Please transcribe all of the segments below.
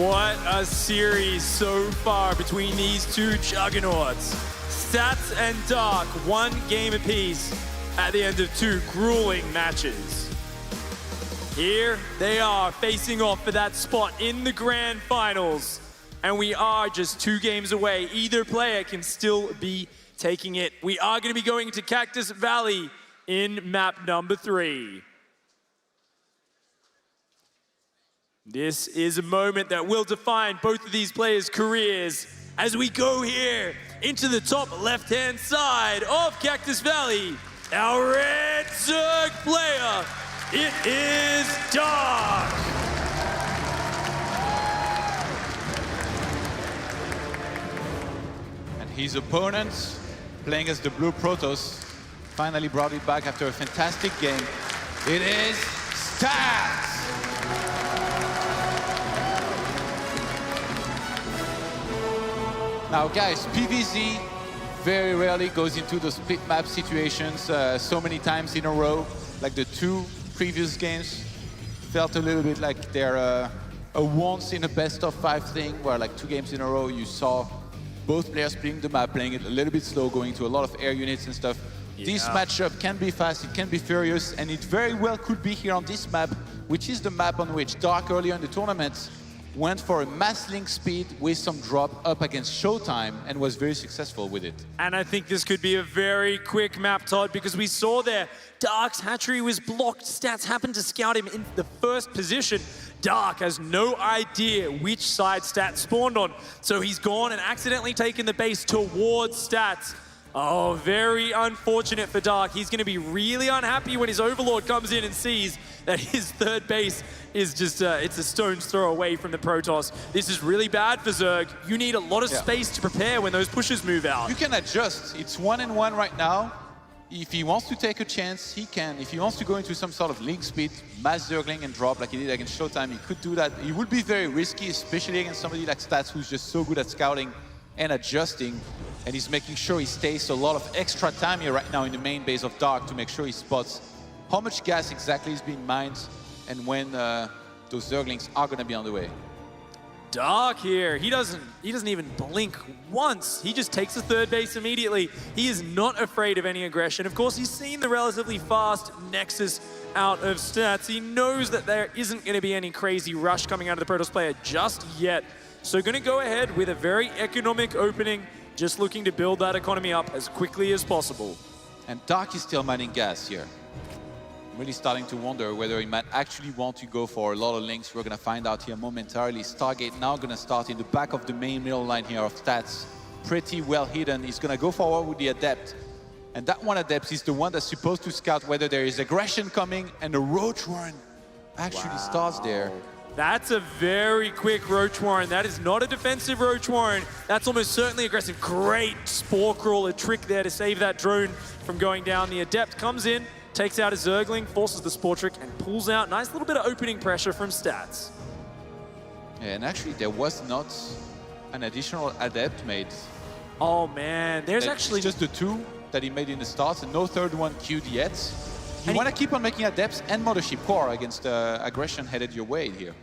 What a series so far between these two juggernauts. Stats and Dark, 1 game apiece at the end of 2 grueling matches. Here they are facing off for that spot in the grand finals. And we are just 2 games away. Either player can still be taking it. We are going to be going to Cactus Valley in map number 3. This is a moment that will define both of these players' careers as we go here into the top left-hand side of Cactus Valley. Our red Zerg player, it is Dark. And his opponent, playing as the Blue Protoss, finally brought it back after a fantastic game. It is Stats! Now guys, PvZ very rarely goes into the split map situations so many times in a row. Like the 2 previous games felt a little bit like they're a once in a best of 5 thing, where like 2 games in a row you saw both players playing the map, playing it a little bit slow, going to a lot of air units and stuff. Yeah. This matchup can be fast, it can be furious, and it very well could be here on this map, which is the map on which Dark earlier in the tournament went for a mass link speed with some drop up against Showtime and was very successful with it. And I think this could be a very quick map, Todd, because we saw there Dark's hatchery was blocked. Stats happened to scout him in the first position. Dark has no idea which side Stats spawned on, so he's gone and accidentally taken the base towards Stats. Oh, very unfortunate for Dark. He's going to be really unhappy when his Overlord comes in and sees that his 3rd base is just, it's a stone's throw away from the Protoss. This is really bad for Zerg. You need a lot of space to prepare when those pushes move out. You can adjust. It's 1-1 right now. If he wants to take a chance, he can. If he wants to go into some sort of link speed, mass Zergling and drop like he did against Showtime, he could do that. It would be very risky, especially against somebody like Stats, who's just so good at scouting and adjusting. And he's making sure he stays a lot of extra time here right now in the main base of Dark to make sure he spots how much gas exactly is being mined and when those Zerglings are going to be on the way. Dark here, he doesn't even blink once. He just takes the 3rd base immediately. He is not afraid of any aggression. Of course, he's seen the relatively fast Nexus out of Stats. He knows that there isn't going to be any crazy rush coming out of the Protoss player just yet. So going to go ahead with a very economic opening, just looking to build that economy up as quickly as possible. And Dark is still mining gas here. I'm really starting to wonder whether he might actually want to go for a lot of links. We're going to find out here momentarily. Stargate now going to start in the back of the main middle line here of Stats. Pretty well hidden. He's going to go forward with the Adept. And that one Adept is the one that's supposed to scout whether there is aggression coming, and the Roach Warren actually starts there. That's a very quick Roach Warren. That is not a defensive Roach Warren. That's almost certainly aggressive. Great Spore Crawler trick there to save that drone from going down. The Adept comes in, takes out a Zergling, forces the Spore trick, and pulls out. Nice little bit of opening pressure from Stats. Yeah, and actually there was not an additional Adept made. Oh man, there's actually... It's just the 2 that he made in the start, and no 3rd one queued yet. You want to keep on making Adepts and Mothership Core against aggression headed your way here.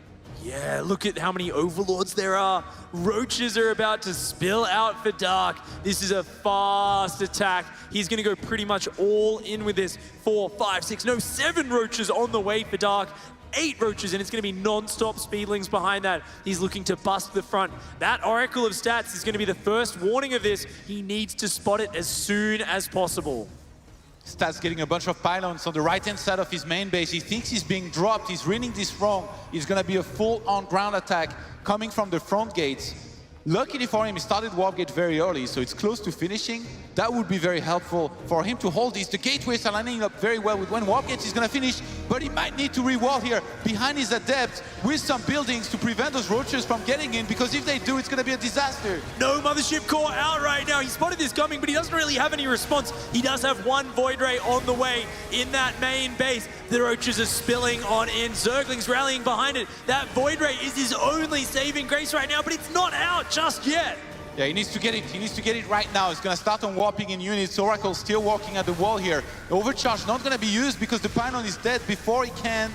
Yeah, look at how many Overlords there are. Roaches are about to spill out for Dark. This is a fast attack. He's going to go pretty much all in with this. 4, 5, 6, no, 7 Roaches on the way for Dark. 8 Roaches, and it's going to be non-stop Speedlings behind that. He's looking to bust the front. That Oracle of Stats is going to be the first warning of this. He needs to spot it as soon as possible. Stats getting a bunch of pylons on the right-hand side of his main base. He thinks he's being dropped. He's reading this wrong. It's going to be a full-on ground attack coming from the front gates. Luckily for him, he started Warp Gate very early, so it's close to finishing. That would be very helpful for him to hold this. The gateways are lining up very well with when Warp Gate is going to finish, but he might need to re-wall here behind his Adept with some buildings to prevent those Roaches from getting in, because if they do, it's going to be a disaster. No Mothership Core out right now. He spotted this coming, but he doesn't really have any response. He does have 1 Void Ray on the way in that main base. The Roaches are spilling on in. Zerglings rallying behind it. That Void Ray is his only saving grace right now, but it's not out just yet. Yeah, he needs to get it. He needs to get it right now. He's going to start on warping in units. Oracle still walking at the wall here. The overcharge not going to be used because the pylon is dead before he can.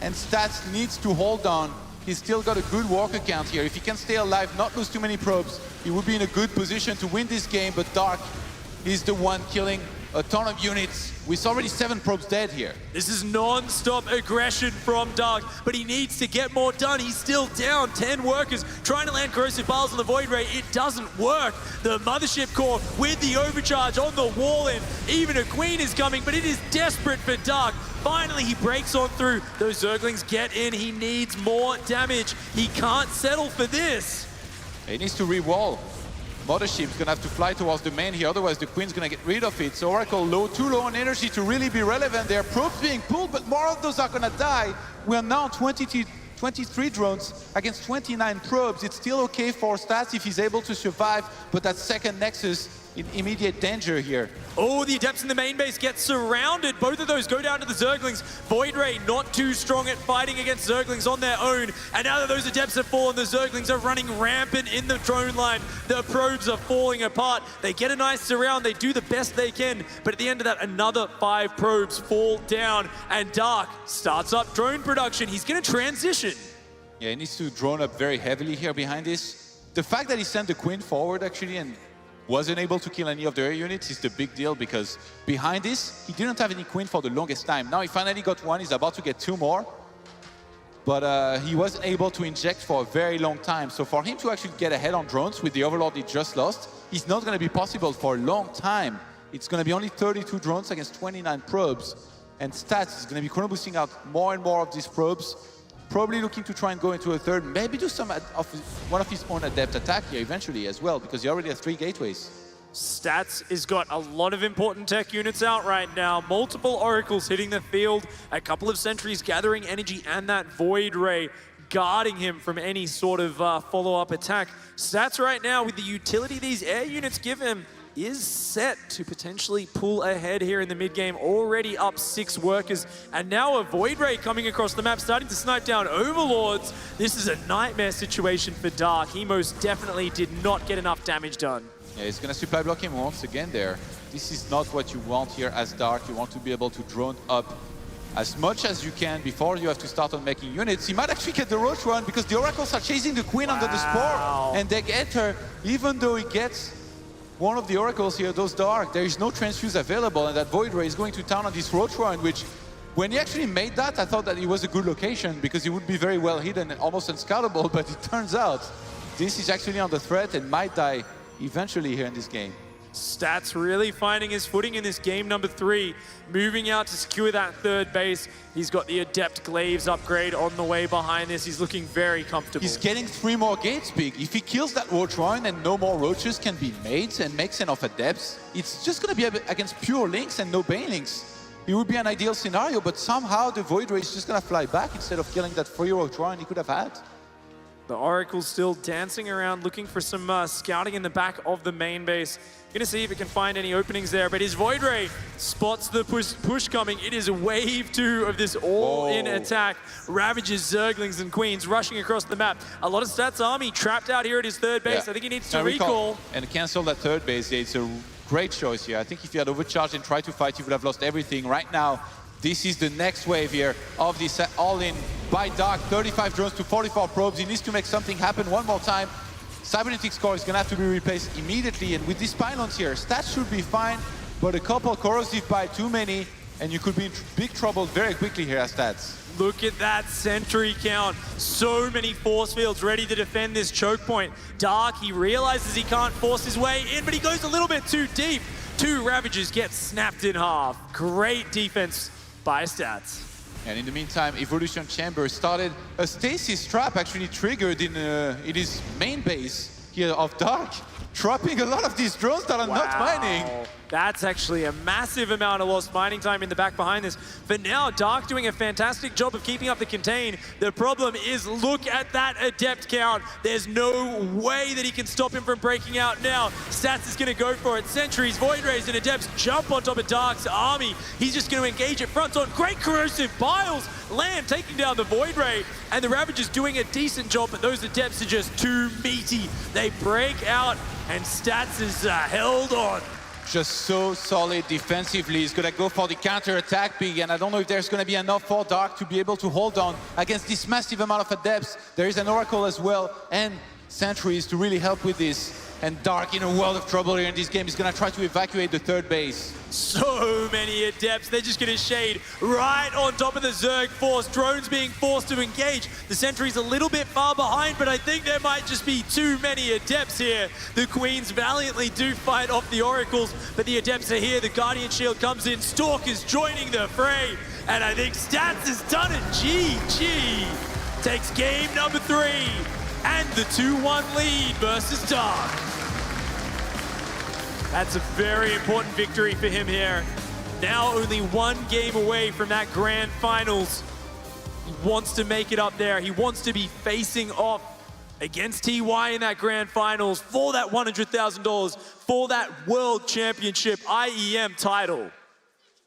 And Stats needs to hold on. He's still got a good walker count here. If he can stay alive, not lose too many probes, he would be in a good position to win this game, but Dark is the one killing a ton of units. With already 7 probes dead here. This is non-stop aggression from Dark, but he needs to get more done. He's still down 10 workers trying to land corrosive piles on the Void Ray. It doesn't work. The Mothership Core with the overcharge on the wall, and even a Queen is coming, but it is desperate for Dark. Finally, he breaks on through. Those Zerglings get in. He needs more damage. He can't settle for this. He needs to re-wall. Mothership's gonna have to fly towards the main here, otherwise the Queen's gonna get rid of it. So Oracle too low on energy to really be relevant there. Probes being pulled, but more of those are gonna die. We are now 23 drones against 29 probes. It's still okay for Stats if he's able to survive, but that second Nexus in immediate danger here. Oh, the Adepts in the main base get surrounded. Both of those go down to the Zerglings. Void Ray not too strong at fighting against Zerglings on their own. And now that those Adepts have fallen, the Zerglings are running rampant in the drone line. The probes are falling apart. They get a nice surround. They do the best they can. But at the end of that, another 5 probes fall down. And Dark starts up drone production. He's going to transition. Yeah, he needs to drone up very heavily here behind this. The fact that he sent the Queen forward actually and wasn't able to kill any of the air units is the big deal, because behind this, he didn't have any Queen for the longest time. Now he finally got one, he's about to get 2 more. But he wasn't able to inject for a very long time. So for him to actually get ahead on drones with the Overlord he just lost, it's not going to be possible for a long time. It's going to be only 32 drones against 29 probes. And Stats is going to be chrono boosting out more and more of these probes. Probably looking to try and go into a third, maybe do some one of his own adept attack here eventually as well, because he already has 3 gateways. Stats has got a lot of important tech units out right now. Multiple Oracles hitting the field, a couple of Sentries gathering energy, and that Void Ray guarding him from any sort of follow-up attack. Stats right now, with the utility these air units give him, is set to potentially pull ahead here in the mid-game, already up 6 workers, and now a Void Ray coming across the map, starting to snipe down Overlords. This is a nightmare situation for Dark. He most definitely did not get enough damage done. Yeah, he's gonna supply block him once again there. This is not what you want here as Dark. You want to be able to drone up as much as you can before you have to start on making units. He might actually get the Roach run because the Oracles are chasing the Queen under the Spore, and they get her, even though he gets one of the Oracles here, those Dark, there is no transfuse available, and that Void Ray is going to town on this Roach run, which, when he actually made that, I thought that it was a good location because he would be very well hidden and almost unscoutable, but it turns out this is actually under threat and might die eventually here in this game. Stats really finding his footing in this game number 3, moving out to secure that 3rd base. He's got the Adept Glaives upgrade on the way behind this. He's looking very comfortable. He's getting 3 more gates big. If he kills that Roach Run and no more Roaches can be made and makes enough Adepts, it's just going to be against pure Links and no Banelings. It would be an ideal scenario, but somehow the Void Ray is just going to fly back instead of killing that free Roach Run he could have had. The Oracle's still dancing around, looking for some scouting in the back of the main base. Gonna see if it can find any openings there, but his Void Ray spots the push coming. It is wave 2 of this all-in attack. Ravages Zerglings and Queens rushing across the map. A lot of Stats army trapped out here at his 3rd base. Yeah. I think he needs to recall. And cancel that 3rd base. Yeah, it's a great choice here. I think if he had overcharged and tried to fight, he would have lost everything. Right now, this is the next wave here of this all-in by Dark. 35 drones to 44 probes. He needs to make something happen one more time. Cybernetics core is going to have to be replaced immediately, and with these pylons here, Stats should be fine, but a couple corrosive by too many, and you could be in big trouble very quickly here as Stats. Look at that sentry count. So many force fields ready to defend this choke point. Dark, he realizes he can't force his way in, but he goes a little bit too deep. 2 Ravagers get snapped in half. Great defense by Stats. And in the meantime, Evolution Chamber started a stasis trap actually triggered in his main base here of Dark, trapping a lot of these drones that are not mining. That's actually a massive amount of lost mining time in the back behind this. For now, Dark doing a fantastic job of keeping up the contain. The problem is, look at that Adept count. There's no way that he can stop him from breaking out now. Stats is gonna go for it. Sentries, Void Rays, and Adepts jump on top of Dark's army. He's just gonna engage it front on. Great corrosive piles land, taking down the Void Ray. And the Ravagers doing a decent job, but those Adepts are just too meaty. They break out, and Stats is held on. just so solid defensively. He's gonna go for the counter-attack big, and I don't know if there's gonna be enough for Dark to be able to hold on against this massive amount of adepts. There is an Oracle as well, and sentries to really help with this. And Dark in a world of trouble here in this game. He's gonna try to evacuate the third base. So many adepts, they're just gonna shade right on top of the Zerg force. Drones being forced to engage. The sentry's a little bit far behind, but I think there might just be too many adepts here. The Queens valiantly do fight off the Oracles, but the adepts are here. The Guardian Shield comes in. Stalker's joining the fray. And I think Stats has done it. GG takes game number 3 and the 2-1 lead versus Dark. That's a very important victory for him here. Now only 1 game away from that grand finals. He wants to make it up there. He wants to be facing off against TY in that grand finals for that $100,000, for that world championship IEM title.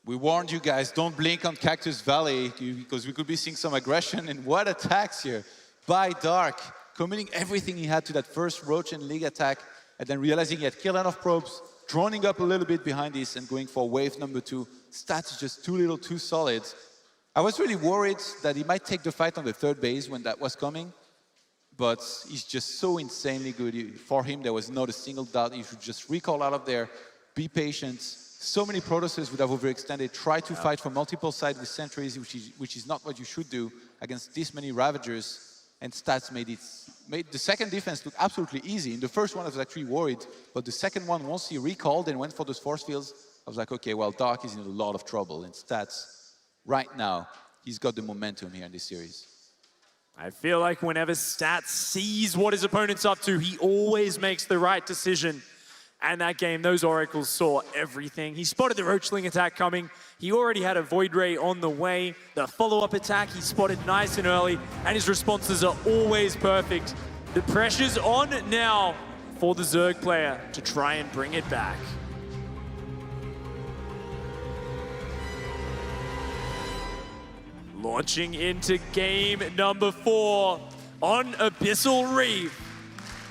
We warned you guys, don't blink on Cactus Valley, because we could be seeing some aggression, and what attacks here by Dark, committing everything he had to that first Roach and League attack, and then realizing he had killed enough probes, droning up a little bit behind this and going for wave number 2. Stats is just too little, too solid. I was really worried that he might take the fight on the third base when that was coming, but he's just so insanely good. For him, there was not a single doubt. He should just recall out of there, be patient. So many Protosses would have overextended, try to fight from multiple sides with sentries, which is not what you should do against this many Ravagers. And Stats made the second defense look absolutely easy. In the first one, I was actually worried, but the second one, once he recalled and went for those force fields, I was like, okay, well, Dark is in a lot of trouble. And Stats, right now, he's got the momentum here in this series. I feel like whenever Stats sees what his opponent's up to, he always makes the right decision. And that game, those Oracles saw everything. He spotted the Roachling attack coming. He already had a Void Ray on the way. The follow-up attack he spotted nice and early, and his responses are always perfect. The pressure's on now for the Zerg player to try and bring it back. Launching into game number 4 on Abyssal Reef.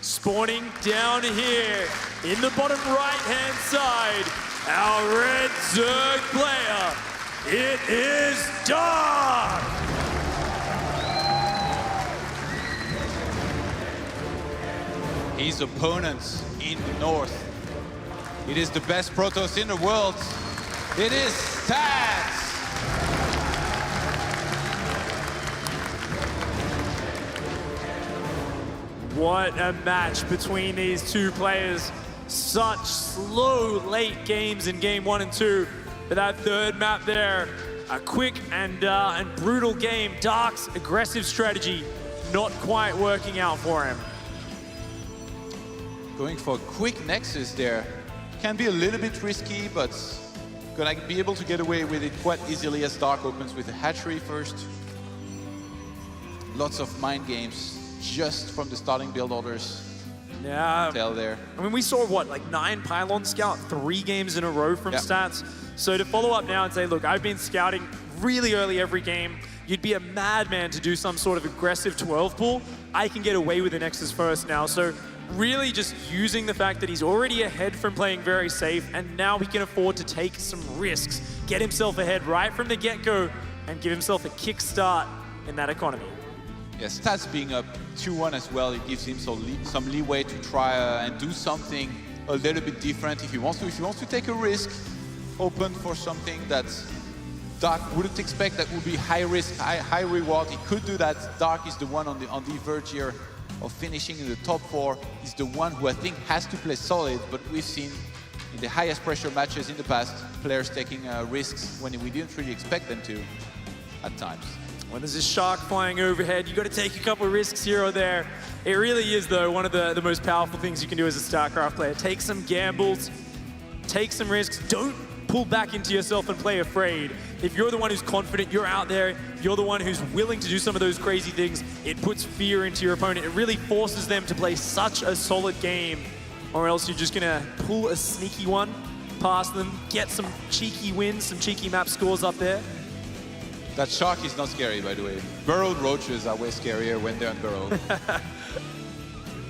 Spawning down here in the bottom right-hand side, our red Zerg player, it is Dark! His opponents in the north. It is the best Protoss in the world. It is Stats! What a match between these two players. Such slow late games in game 1 and 2. But that third map there, a quick and brutal game. Dark's aggressive strategy not quite working out for him. Going for a quick Nexus there. Can be a little bit risky, but gonna be able to get away with it quite easily as Dark opens with a hatchery first. Lots of mind games just from the starting build orders. Yeah. Tell there. I mean, we saw, what, like 9 Pylon Scout 3 games in a row from Stats. So to follow up now and say, look, I've been scouting really early every game. You'd be a madman to do some sort of aggressive 12 pull. I can get away with the Nexus first now. So really just using the fact that he's already ahead from playing very safe, and now he can afford to take some risks, get himself ahead right from the get-go, and give himself a kickstart in that economy. Yeah, Stats being up 2-1 as well, it gives him some leeway to try and do something a little bit different if he wants to. If he wants to take a risk, open for something that Dark wouldn't expect, that would be high risk, high reward, he could do that. Dark is the one on the verge here of finishing in the top 4. He's the one who I think has to play solid, but we've seen in the highest pressure matches in the past, players taking risks when we didn't really expect them to at times. When there's a shark flying overhead, you got to take a couple of risks here or there. It really is, though, one of the most powerful things you can do as a StarCraft player. Take some gambles, take some risks. Don't pull back into yourself and play afraid. If you're the one who's confident, you're out there, you're the one who's willing to do some of those crazy things, it puts fear into your opponent. It really forces them to play such a solid game, or else you're just going to pull a sneaky one past them, get some cheeky wins, some cheeky map scores up there. That shark is not scary, by the way. Burrowed roaches are way scarier when they're unburrowed.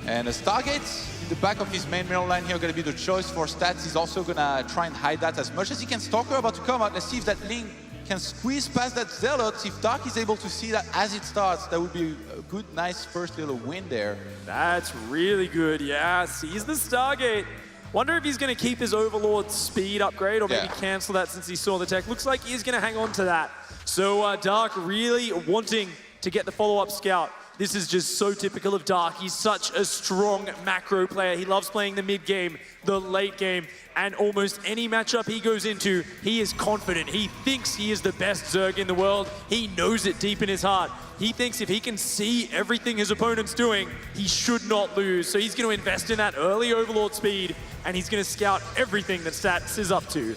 And a Stargate in the back of his main middle line here, going to be the choice for Stats. He's also going to try and hide that as much as he can. Stalker about to come out. Let's see if that Ling can squeeze past that Zealot. If Dark is able to see that as it starts, that would be a good, nice first little win there. That's really good, yeah. Sees the Stargate. Wonder if he's going to keep his Overlord speed upgrade or maybe cancel that since he saw the tech. Looks like he's going to hang on to that. So Dark really wanting to get the follow-up scout. This is just so typical of Dark. He's such a strong macro player. He loves playing the mid game, the late game, and almost any matchup he goes into, he is confident. He thinks he is the best Zerg in the world. He knows it deep in his heart. He thinks if he can see everything his opponent's doing, he should not lose. So he's going to invest in that early Overlord speed, and he's going to scout everything that Stats is up to.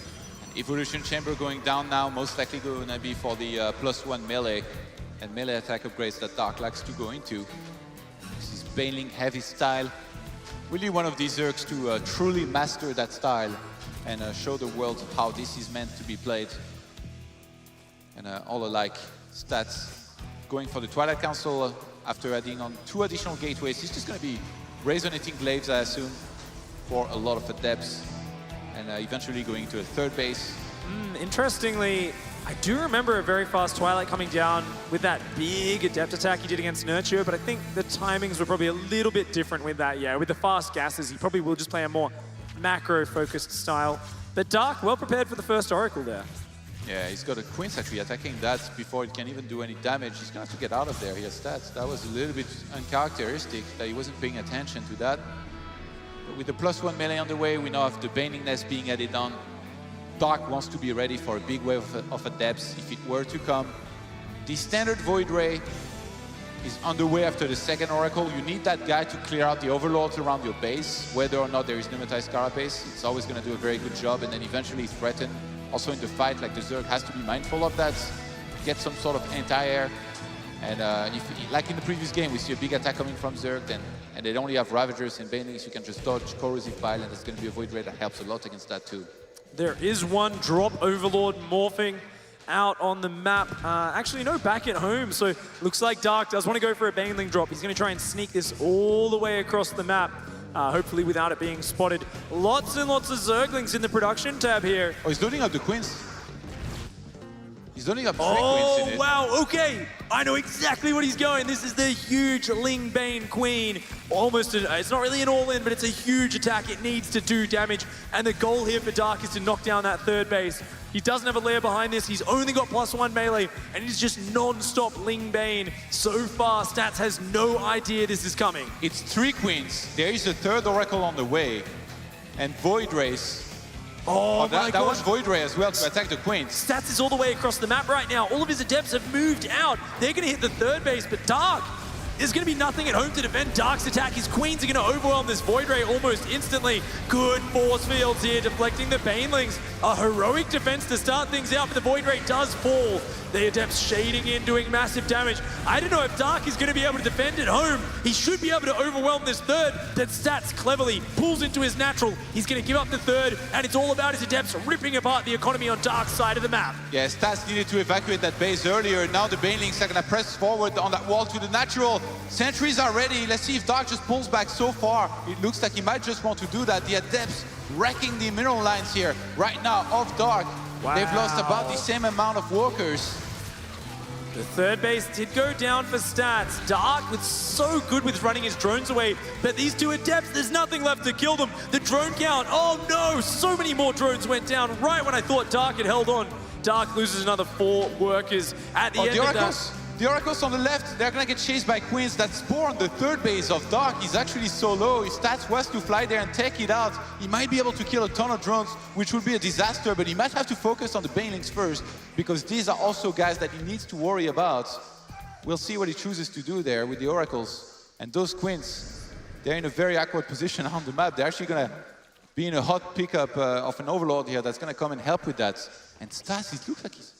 Evolution Chamber going down now, most likely going to be for the +1 melee and melee attack upgrades that Dark likes to go into. This is Baneling heavy style. Really one of these Zergs to truly master that style and show the world how this is meant to be played. And all alike, Stats going for the Twilight Council after adding on 2 additional gateways. He's just going to be resonating glaives, I assume, for a lot of adepts, and eventually going to a 3rd base. Interestingly, I do remember a very fast Twilight coming down with that big adept attack he did against Nurture, but I think the timings were probably a little bit different with that, yeah. With the fast gases, he probably will just play a more macro-focused style. But Dark, well prepared for the first Oracle there. Yeah, he's got a Quince actually attacking that before it can even do any damage. He's going to have to get out of there. He has Stats. That was a little bit uncharacteristic that he wasn't paying attention to that. But with the +1 melee on the way, we now have the Baneling Nest being added on. Dark wants to be ready for a big wave of adepts if it were to come. The standard Void Ray is underway after the 2nd Oracle. You need that guy to clear out the Overlords around your base, whether or not there is Pneumatized Carapace. It's always going to do a very good job and then eventually threaten. Also in the fight, like the Zerg has to be mindful of that, get some sort of anti-air. And if, like in the previous game, we see a big attack coming from Zerg, and they only have Ravagers and Banelings, you can just dodge Corrosive Bile, and it's going to be a Void Ray that helps a lot against that too. There is one drop Overlord morphing out on the map. Actually, no, back at home. So looks like Dark does want to go for a Baneling drop. He's going to try and sneak this all the way across the map, hopefully without it being spotted. Lots and lots of Zerglings in the production tab here. Oh, he's loading up the Queens. He's loading up 3 Queens in it. Oh, wow, okay. I know exactly what he's going. This is the huge Ling Bane Queen. Almost, it's not really an all-in, but it's a huge attack. It needs to do damage. And the goal here for Dark is to knock down that 3rd base. He doesn't have a layer behind this. He's only got +1 melee, and he's just non-stop Ling Bane. So far, Stats has no idea this is coming. It's 3 Queens. There is a 3rd Oracle on the way. And Void Rays. Oh, that was Void Ray as well to attack the Queens. Stats is all the way across the map right now. All of his adepts have moved out. They're going to hit the 3rd base, but Dark, there's going to be nothing at home to defend Dark's attack. His Queens are going to overwhelm this Void Ray almost instantly. Good force fields here, deflecting the Banelings. A heroic defense to start things out, but the Void Ray does fall. The adepts shading in, doing massive damage. I don't know if Dark is going to be able to defend at home. He should be able to overwhelm this 3rd. That Stats cleverly pulls into his natural. He's going to give up the 3rd, and it's all about his adepts ripping apart the economy on Dark's side of the map. Yeah, Stats needed to evacuate that base earlier. Now the Banelings are going to press forward on that wall to the natural. Sentries are ready. Let's see if Dark just pulls back so far. It looks like he might just want to do that. The adepts wrecking the mineral lines here right now of Dark. Wow. They've lost about the same amount of workers. The 3rd base did go down for Stats. Dark was so good with running his drones away, but these 2 adepts, there's nothing left to kill them. The drone count, oh no, so many more drones went down right when I thought Dark had held on. Dark loses another 4 workers at the end of that. The Oracles on the left, they're going to get chased by Queens. That Spore on the 3rd base of Dark is actually so low. If Stats was to fly there and take it out, he might be able to kill a ton of drones, which would be a disaster, but he might have to focus on the Banelings first, because these are also guys that he needs to worry about. We'll see what he chooses to do there with the Oracles. And those Queens, they're in a very awkward position on the map. They're actually going to be in a hot pickup of an Overlord here that's going to come and help with that. And Stats, it looks like he's...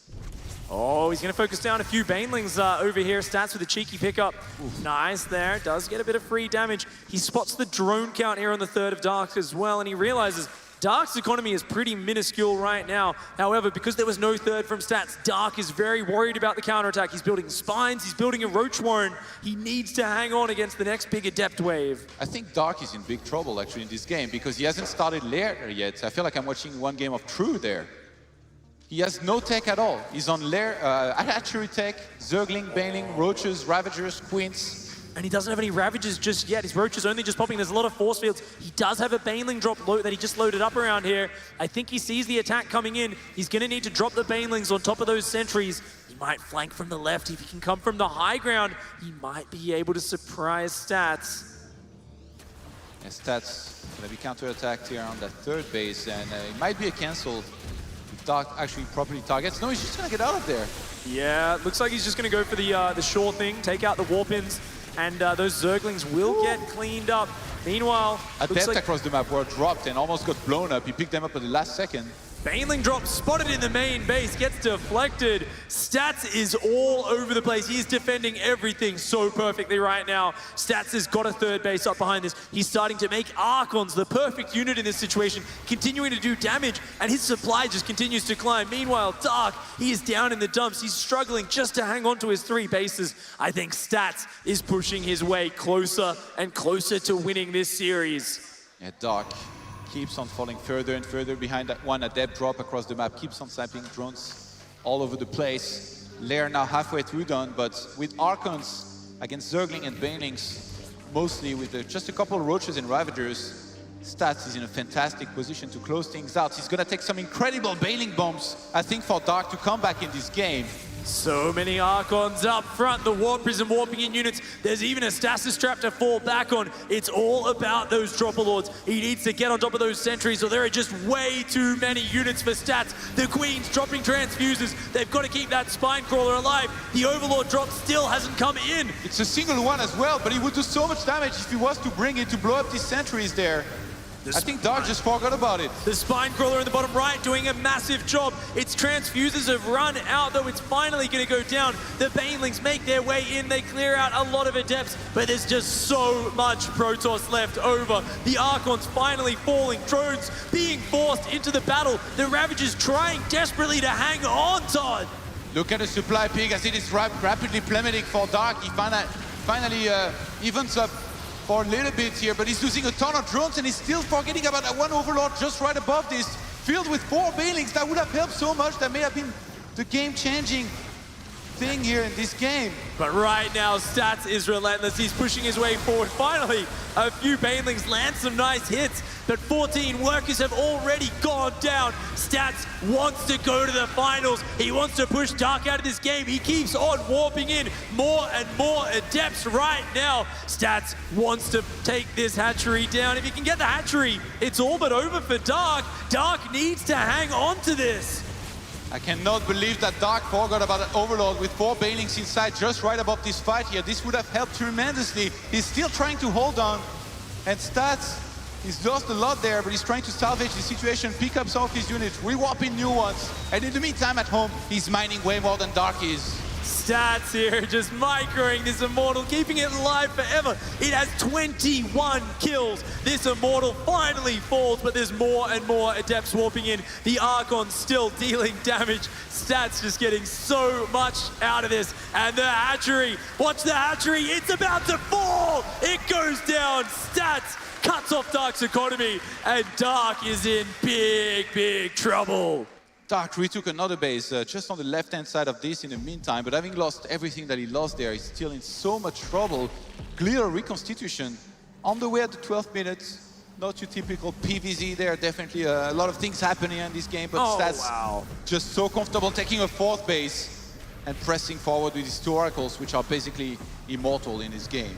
Oh, he's going to focus down a few Banelings over here. Stats with a cheeky pickup. Oof. Nice there. Does get a bit of free damage. He spots the drone count here on the 3rd of Dark as well, and he realizes Dark's economy is pretty minuscule right now. However, because there was no third from Stats, Dark is very worried about the counterattack. He's building spines, he's building a Roach Warren. He needs to hang on against the next big Adept wave. I think Dark is in big trouble actually in this game because he hasn't started Lair yet. I feel like I'm watching one game of True there. He has no tech at all. He's on Lair, Hatchery tech, Zergling, Baneling, Roaches, Ravagers, Queens. And he doesn't have any Ravages just yet. His Roach is only just popping. There's a lot of force fields. He does have a Baneling drop that he just loaded up around here. I think he sees the attack coming in. He's going to need to drop the Banelings on top of those sentries. He might flank from the left. If he can come from the high ground, he might be able to surprise Stats. And Stats going to be counter-attacked here on that third base, and it might be a cancel if Dark actually properly targets. No, he's just going to get out of there. Yeah, looks like he's just going to go for the sure thing, take out the Warpins. And those Zerglings will get cleaned up. Meanwhile, Adept across the map were dropped and almost got blown up. He picked them up at the last second. Baneling drop spotted in the main base, gets deflected. Stats is all over the place. He's defending everything so perfectly right now. Stats has got a third base up behind this. He's starting to make Archons the perfect unit in this situation, continuing to do damage, and his supply just continues to climb. Meanwhile, Dark, he is down in the dumps. He's struggling just to hang on to his 3 bases. I think Stats is pushing his way closer and closer to winning this series. Yeah, Dark keeps on falling further and further behind that one Adept drop across the map, keeps on sniping drones all over the place. Lair now halfway through done, but with Archons against Zergling and Banelings, mostly with just a couple of Roaches and Ravagers, Stats is in a fantastic position to close things out. He's gonna take some incredible Baneling bombs, I think, for Dark to come back in this game. So many Archons up front, the Warp Prism warping in units. There's even a Stasis Trap to fall back on. It's all about those Dropper Lords. He needs to get on top of those sentries, or there are just way too many units for Stats. The Queen's dropping transfuses. They've got to keep that Spine Crawler alive. The Overlord drop still hasn't come in. It's a single one as well, but he would do so much damage if he was to bring it to blow up these sentries there. I think Dark just forgot about it. The Spine Crawler in the bottom right doing a massive job. Its transfuses have run out, though it's finally going to go down. The Banelings make their way in. They clear out a lot of Adepts, but there's just so much Protoss left over. The Archons finally falling. Drones being forced into the battle. The Ravagers trying desperately to hang on, Todd. Look at the supply peak as it is rapidly plummeting for Dark. He finally evens up for a little bit here, but he's losing a ton of drones and he's still forgetting about that one Overlord just right above this, filled with 4 Banelings. That would have helped so much. That may have been the game-changing thing here in this game. But right now, Stats is relentless. He's pushing his way forward. Finally, a few Banelings land some nice hits, but 14 workers have already gone down. Stats wants to go to the finals. He wants to push Dark out of this game. He keeps on warping in more and more Adepts right now. Stats wants to take this hatchery down. If he can get the hatchery, it's all but over for Dark. Dark needs to hang on to this. I cannot believe that Dark forgot about an Overlord with 4 Banelings inside just right above this fight here. This would have helped tremendously. He's still trying to hold on. And Stats, he's lost a lot there, but he's trying to salvage the situation, pick up some of his units, re-warping new ones. And in the meantime, at home, he's mining way more than Dark is. Stats here, just microing this Immortal, keeping it alive forever. It has 21 kills. This Immortal finally falls, but there's more and more Adepts warping in. The Archon still dealing damage. Stats just getting so much out of this. And the hatchery, watch the hatchery, it's about to fall. It goes down. Stats cuts off Dark's economy, and Dark is in big, big trouble. Dark retook another base just on the left-hand side of this in the meantime, but having lost everything that he lost there, he's still in so much trouble. Clear reconstitution on the way at the 12th minute. Not your typical PvZ there, definitely a lot of things happening in this game, but Stats just so comfortable taking a 4th base and pressing forward with his 2 Oracles, which are basically immortal in this game.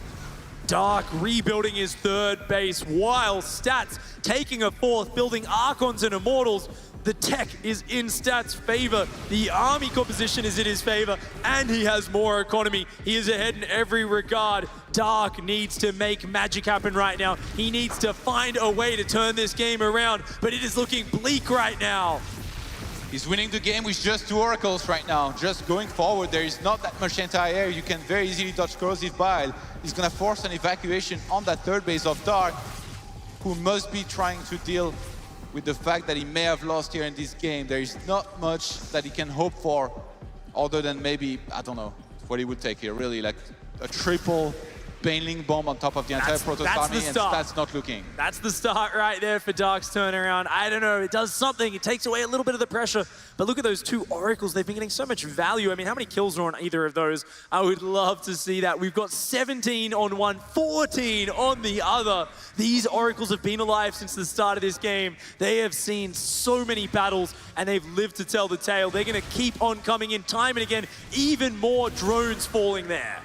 Dark rebuilding his 3rd base while Stats taking a 4th, building Archons and Immortals. The tech is in Stats' favor. The army composition is in his favor, and he has more economy. He is ahead in every regard. Dark needs to make magic happen right now. He needs to find a way to turn this game around, but it is looking bleak right now. He's winning the game with just 2 Oracles right now. Just going forward, there is not that much anti-air. You can very easily dodge corrosive bile. He's gonna force an evacuation on that 3rd base of Dark, who must be trying to deal with the fact that he may have lost here in this game, there is not much that he can hope for other than maybe, I don't know, what he would take here, really, like a triple Baneling bomb on top of the entire Protoss army, and that's not looking. That's the start right there for Dark's turnaround. I don't know, it does something. It takes away a little bit of the pressure. But look at those two Oracles. They've been getting so much value. I mean, how many kills are on either of those? I would love to see that. We've got 17 on one, 14 on the other. These Oracles have been alive since the start of this game. They have seen so many battles, and they've lived to tell the tale. They're going to keep on coming in time and again. Even more drones falling there.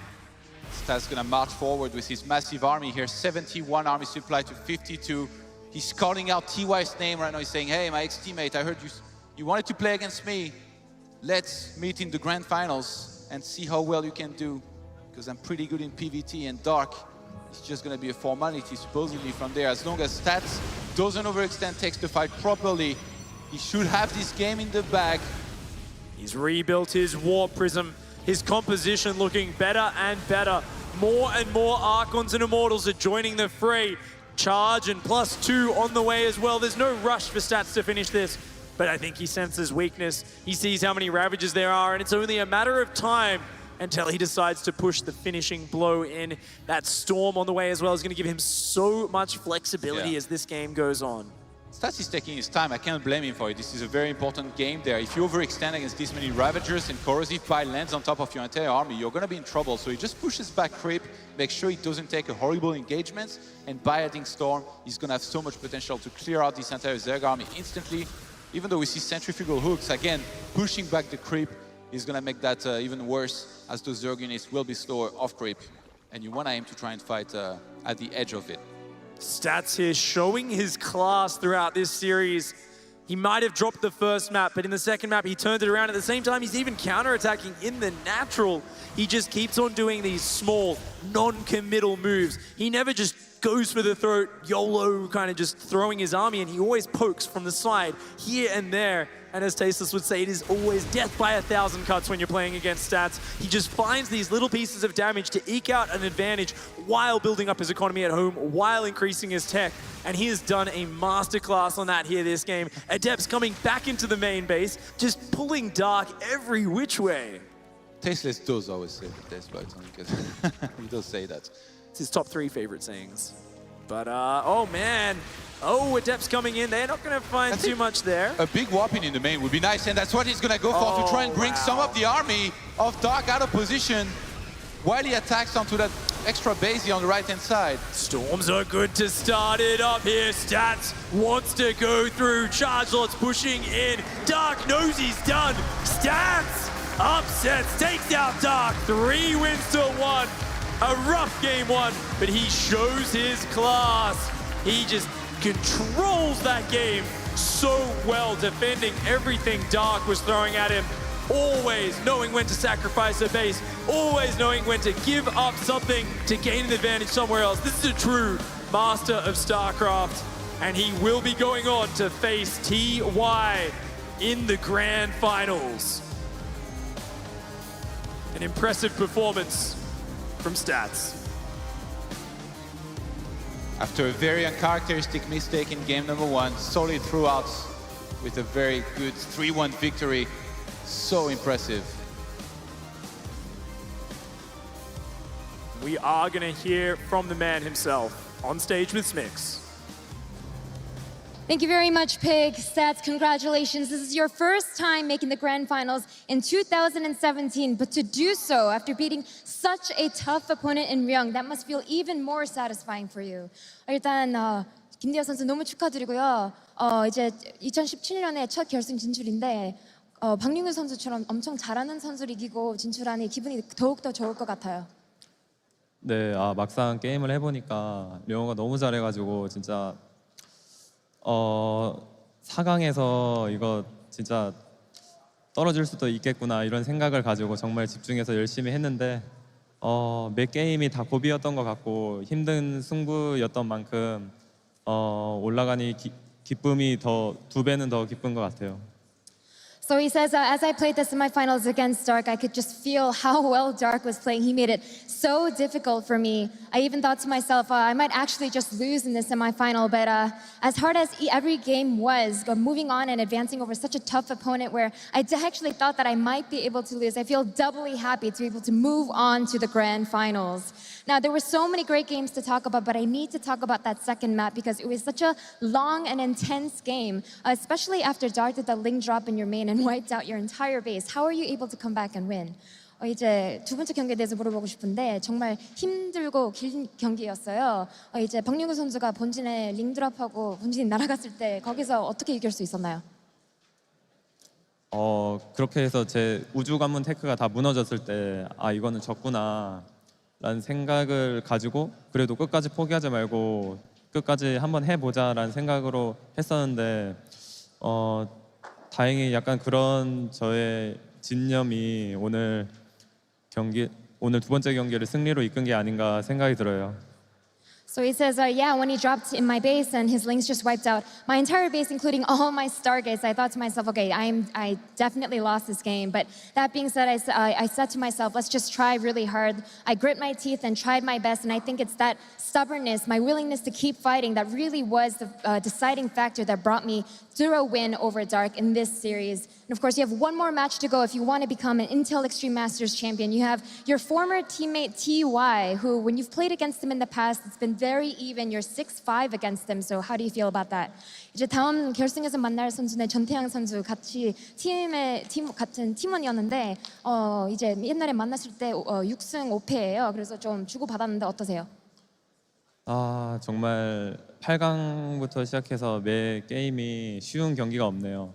Stats gonna march forward with his massive army here, 71 army supply to 52. He's calling out TY's name right now. He's saying, hey, my ex-teammate, I heard you wanted to play against me. Let's meet in the grand finals and see how well you can do, because I'm pretty good in PvT, and Dark is just gonna be a formality supposedly from there. As long as Stats doesn't overextend, takes the fight properly, he should have this game in the bag. He's rebuilt his War Prism. His composition looking better and better. More and more Archons and Immortals are joining the fray. Charge and +2 on the way as well. There's no rush for Stats to finish this, but I think he senses weakness. He sees how many Ravagers there are, and it's only a matter of time until he decides to push the finishing blow in. That Storm on the way as well is going to give him so much flexibility as this game goes on. Stats is taking his time. I can't blame him for it. This is a very important game there. If you overextend against this many Ravagers and Corrosive Bile lands on top of your entire army, you're going to be in trouble. So he just pushes back Creep, makes sure he doesn't take a horrible engagement, and by adding Storm, he's going to have so much potential to clear out this entire Zerg army instantly. Even though we see centrifugal hooks, again, pushing back the Creep is going to make that even worse, as those Zerg units will be slower off Creep. And you want to aim to try and fight at the edge of it. Stats here showing his class throughout this series. He might have dropped the first map, but in the second map, he turned it around. At the same time, he's even counter-attacking in the natural. He just keeps on doing these small, non-committal moves. He never just goes for the throat, YOLO, kind of just throwing his army, and he always pokes from the side, here and there. And as Tasteless would say, it is always death by 1,000 cuts when you're playing against Stats. He just finds these little pieces of damage to eke out an advantage while building up his economy at home, while increasing his tech. And he has done a masterclass on that here this game. Adepts coming back into the main base, just pulling Dark every which way. Tasteless does always say that, that's why it's only good. He does say that. It's his top 3 favorite sayings. But, oh man. Oh, Adepts coming in. They're not going to find too much there. A big whopping in the main would be nice, and that's what he's going to go for, to try and bring some of the army of Dark out of position while he attacks onto that extra base here on the right-hand side. Storms are good to start it up here. Stats wants to go through. Chargelot's pushing in. Dark knows he's done. Stats upsets, takes out Dark. 3 wins to 1. A rough game 1, but he shows his class. He just controls that game so well, defending everything Dark was throwing at him. Always knowing when to sacrifice a base, always knowing when to give up something to gain an advantage somewhere else. This is a true master of StarCraft, and he will be going on to face TY in the grand finals. An impressive performance from Stats. After a very uncharacteristic mistake in game number 1, solid throughout with a very good 3-1 victory. So impressive. We are going to hear from the man himself on stage with Smix. Thank you very much, Pig. Stats, congratulations. This is your first time making the grand finals in 2017, but to do so after beating such a tough opponent in Ryung, that must feel even more satisfying for you. 일단 김디아 선수 너무 축하드리고요. 이제 2017년에 첫 결승 진출인데 박용규 선수처럼 엄청 잘하는 선수를 이기고 진출하니 기분이 더욱더 좋을 것 같아요. 네, 막상 게임을 해보니까 령호가 너무 잘해가지고 진짜 4강에서 이거 진짜 떨어질 수도 있겠구나 이런 생각을 가지고 정말 집중해서 열심히 했는데 매 게임이 다 고비였던 것 같고 힘든 승부였던 만큼 올라가니 기쁨이 더 2배는 더 기쁜 것 같아요. So he says, as I played the semifinals against Dark, I could just feel how well Dark was playing. He made it so difficult for me. I even thought to myself, I might actually just lose in the semifinal. But as hard as every game was, but moving on and advancing over such a tough opponent where I actually thought that I might be able to lose, I feel doubly happy to be able to move on to the grand finals. Now, there were so many great games to talk about, but I need to talk about that second map because it was such a long and intense game, especially after Dark did the link drop in your main and wiped out your entire base. How are you able to come back and win? 이제 두 번째 경기에 대해서 물어보고 싶은데 정말 힘들고 긴 경기였어요. 이제 박용규 선수가 본진에 링 드랍하고 본진이 날아갔을 때 거기서 어떻게 이길 수 있었나요? 그렇게 해서 제 우주 관문 테크가 다 무너졌을 때 이거는 졌구나 라는 생각을 가지고 그래도 끝까지 포기하지 말고 끝까지 한번 해보자라는 생각으로 했었는데 다행히 약간 그런 저의 진념이 오늘 두 번째 경기를 승리로 이끈 게 아닌가 생각이 들어요. So he says, yeah, when he dropped in my base and his links just wiped out my entire base, including all my Stargates, I thought to myself, okay, I definitely lost this game. But that being said, I said to myself, let's just try really hard. I grit my teeth and tried my best, and I think it's that stubbornness, my willingness to keep fighting that really was the deciding factor that brought me to a win over Dark in this series. And of course, you have one more match to go if you want to become an Intel Extreme Masters champion. You have your former teammate TY, who, when you've played against him in the past, it's been very even. You're 6-5 against him. So how do you feel about that? 이제 다음 결승에서 만날 선수는 전태양 선수 같이 같은 팀원이었는데 이제 옛날에 만났을 때 6승 5패예요. 그래서 좀 주고 받았는데 어떠세요? 정말 8강부터 시작해서 매 게임이 쉬운 경기가 없네요.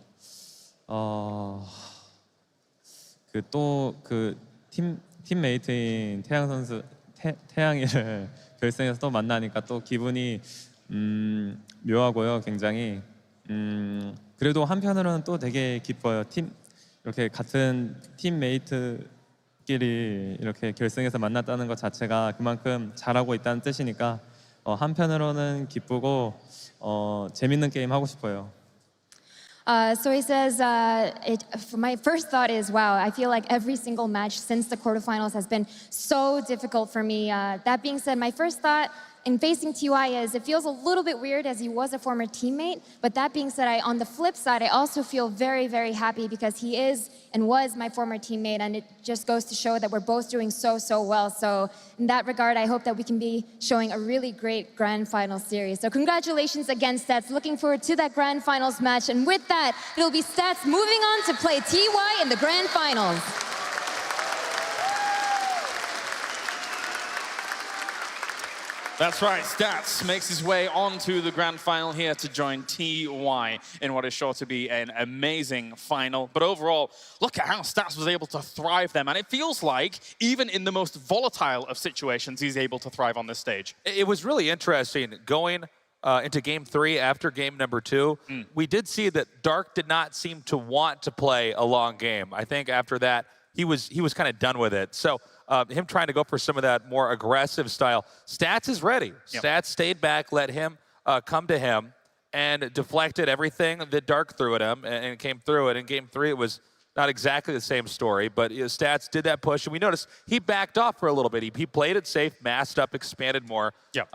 팀메이트인 태양 선수 태양이를 결승에서 또 만나니까 또 기분이 묘하고요, 굉장히. 그래도 한편으로는 또 되게 기뻐요. 이렇게 같은 팀메이트끼리 이렇게 결승에서 만났다는 것 자체가 그만큼 잘하고 있다는 뜻이니까 한편으로는 기쁘고 재밌는 게임 하고 싶어요. So he says, my first thought is, wow, I feel like every single match since the quarterfinals has been so difficult for me. That being said, my first thought in facing TY is it feels a little bit weird as he was a former teammate. But that being said, on the flip side, I also feel very, very happy because he is and was my former teammate. And it just goes to show that we're both doing so well. So in that regard, I hope that we can be showing a really great grand final series. So congratulations again, Stats. Looking forward to that grand finals match. And with that, it'll be Stats moving on to play TY in the grand finals. That's right, Stats makes his way onto the grand final here to join TY in what is sure to be an amazing final. But overall, look at how Stats was able to thrive there, man. It feels like even in the most volatile of situations, he's able to thrive on this stage. It was really interesting going into game 3 after game number 2. We did see that Dark did not seem to want to play a long game. I think after that, he was kind of done with it. So him trying to go for some of that more aggressive style. Stats is ready. Yep. Stats stayed back, let him come to him, and deflected everything that Dark threw at him and came through it. In game 3, it was not exactly the same story, but Stats did that push, and we noticed he backed off for a little bit. He played it safe, masked up, expanded more. Yep.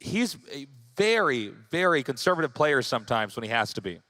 He's a very, very conservative player sometimes when he has to be.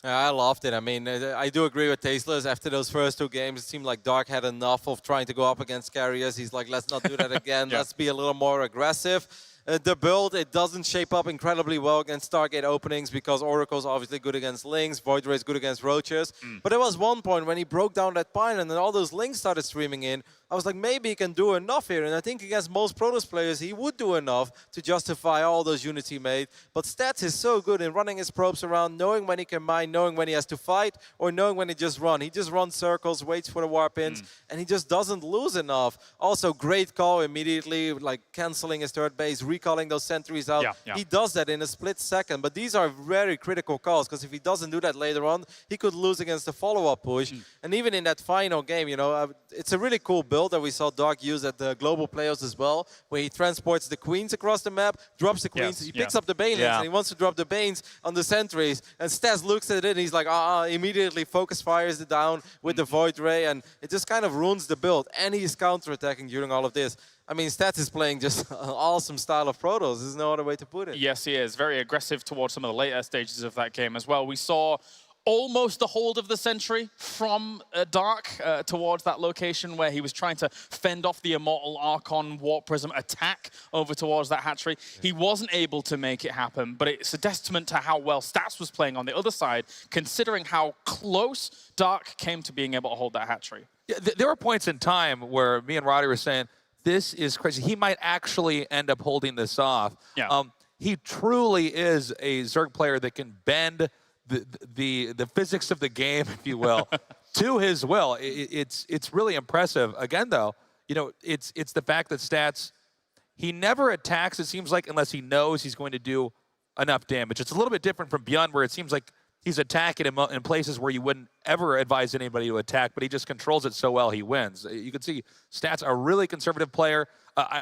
I loved it. I mean, I do agree with Tasteless. After those first 2 games, it seemed like Dark had enough of trying to go up against carriers. He's like, let's not do that again. Yeah. Let's be a little more aggressive. The build, it doesn't shape up incredibly well against Stargate openings because Oracle's obviously good against Lynx, Void Ray is good against Roaches. But there was one point when he broke down that pylon and then all those Lynx started streaming in. I was like, maybe he can do enough here. And I think against most Protoss players, he would do enough to justify all those units he made. But Stats is so good in running his probes around, knowing when he can mine, knowing when he has to fight, or knowing when he just run. He just runs circles, waits for the warp ins, and he just doesn't lose enough. Also, great call immediately, like canceling his third base, recalling those sentries out. Yeah, yeah. He does that in a split second, but these are very critical calls because if he doesn't do that later on, he could lose against the follow-up push. And even in that final game, you know, it's a really cool build that we saw Dark use at the global playoffs as well, where he transports the queens across the map, drops the queens, he picks up the Banelings, and he wants to drop the Banes on the sentries, and Stas looks at it and he's like, immediately focus fires it down with the Void Ray, and it just kind of ruins the build, and he's counter-attacking during all of this. I mean, Stats is playing just an awesome style of Protoss. There's no other way to put it. Yes, he is. Very aggressive towards some of the later stages of that game as well. We saw almost the hold of the sentry from Dark towards that location where he was trying to fend off the Immortal Archon Warp Prism attack over towards that hatchery. He wasn't able to make it happen, but it's a testament to how well Stats was playing on the other side, considering how close Dark came to being able to hold that hatchery. Yeah, there were points in time where me and Roddy were saying, this is crazy. He might actually end up holding this off. Yeah. He truly is a Zerg player that can bend the physics of the game, if you will, to his will. It's really impressive. Again, though, you know, it's the fact that Stats, he never attacks, it seems like, unless he knows he's going to do enough damage. It's a little bit different from Beyond, where it seems like he's attacking him in places where you wouldn't ever advise anybody to attack, but he just controls it so well he wins. You can see Stats a really conservative player.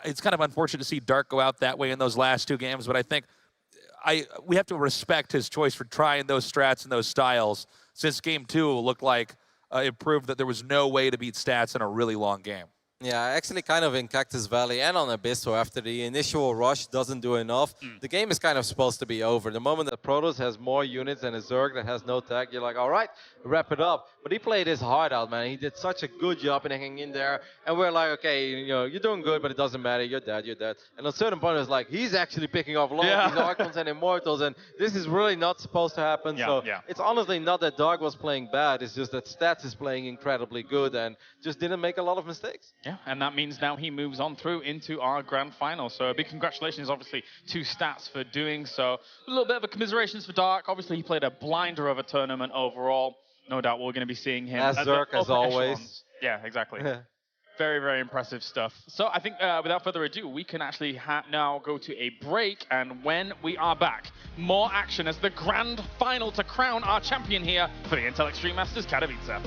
It's kind of unfortunate to see Dark go out that way in those last two games, but I think we have to respect his choice for trying those strats and those styles, since game 2 looked like it proved that there was no way to beat Stats in a really long game. Yeah, actually kind of in Cactus Valley and on Abysso, after the initial rush doesn't do enough, the game is kind of supposed to be over. The moment that Protoss has more units than a Zerg that has no tech, you're like, all right, wrap it up. But he played his heart out, man. He did such a good job in hanging in there. And we're like, okay, you know, you're doing good, but it doesn't matter. You're dead, you're dead. And at a certain point, it's like, he's actually picking off a lot of these Archons and Immortals, and this is really not supposed to happen. It's honestly not that Dark was playing bad. It's just that Stats is playing incredibly good and just didn't make a lot of mistakes. Yeah, and that means now he moves on through into our grand final. So a big congratulations, obviously, to Stats for doing so. A little bit of a commiserations for Dark. Obviously, he played a blinder of a tournament overall. No doubt we're going to be seeing him as Zerg, as always. Echelons. Yeah, exactly. Very, very impressive stuff. So I think without further ado, we can actually now go to a break. And when we are back, more action as the grand final to crown our champion here for the Intel Extreme Masters Katowice.